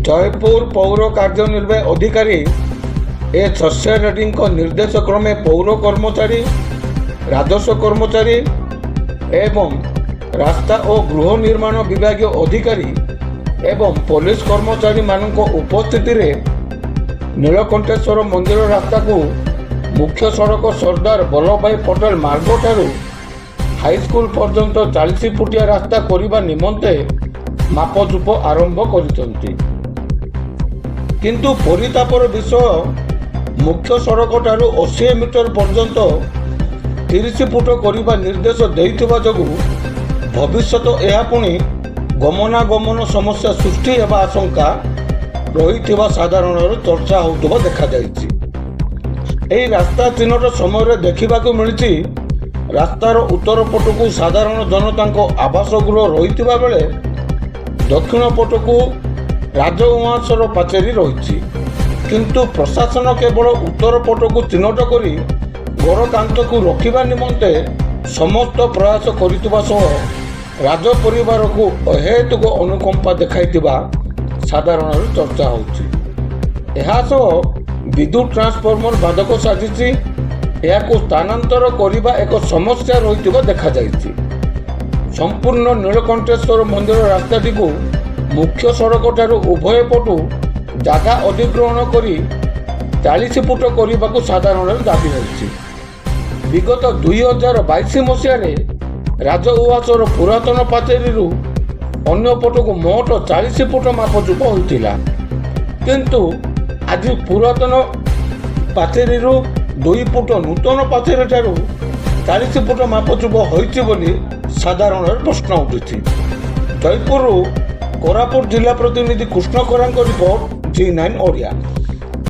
जयपुर पौर कार्यनिर्वाही अधिकारी ए शस्य रेड्डी निर्देश क्रमे पौर कर्मचारी राजस्व कर्मचारी एवं रास्ता और गृह निर्माण विभाग अधिकारी एवं पुलिस कर्मचारी मानक उपस्थिति रे नीलकंठेश्वर मंदिर रास्ता को मुख्य सड़क सरदार वल्लभ भाई पटेल मार्ग ठारू हाईस्कूल पर्यंत 40 फुटिया रास्ता करने निमंते मापचुप आरंभ करिसंती। किंतु परितापर विषय मुख्य सड़क ठारू 80 मीटर पर्यंत 30 फुट करने निर्देश देइथिबा जोगु भविष्यत यह पुणी गमनागमन समस्या सृष्टि हेबा आशंका रही साधारण चर्चा होउतबा देखा जाइछि। एही रास्ता चिन्हट समय देखा मिली रास्तार उत्तर पटकू साधारण जनता आवास गृह रही बेले दक्षिण पटकू राजउआसर पाचेरी रही किंतु प्रशासन केवल उत्तर पटकू चिन्हट करी गड़कांत को रखा निमंते समस्त प्रयास करितबा सह राज परिवार को अहेतुक अनुकंपा देखाइतिबा साधारण चर्चा होछि। एहा सह विद्युत ट्रांसफॉर्मर बाधक साजिछि को स्थानांतर करने एक समस्या रही देखा जाइछि। संपूर्ण नीलकंठेश्वर मंदिर रास्ताटी को मुख्य सड़क ठारू उभय पटु जागा अधिग्रहण करी 40 फुट करने को साधारण दाबी होछि। विगत 2022 मसीह राजउआसर पुरातन पाचेरी अन्य पटक मोट 40 फुट मापचुप होता किंतु आज पुरातन पाचेरी 2 फुट नूतन पाचेरी ठारू 40 फुट मापचुप होइछि बोली साधारण प्रश्न उठुछि। जयपुर कोरापुट जिला प्रतिनिधि कृष्ण खरांक रिपोर्ट G9 ओडिया।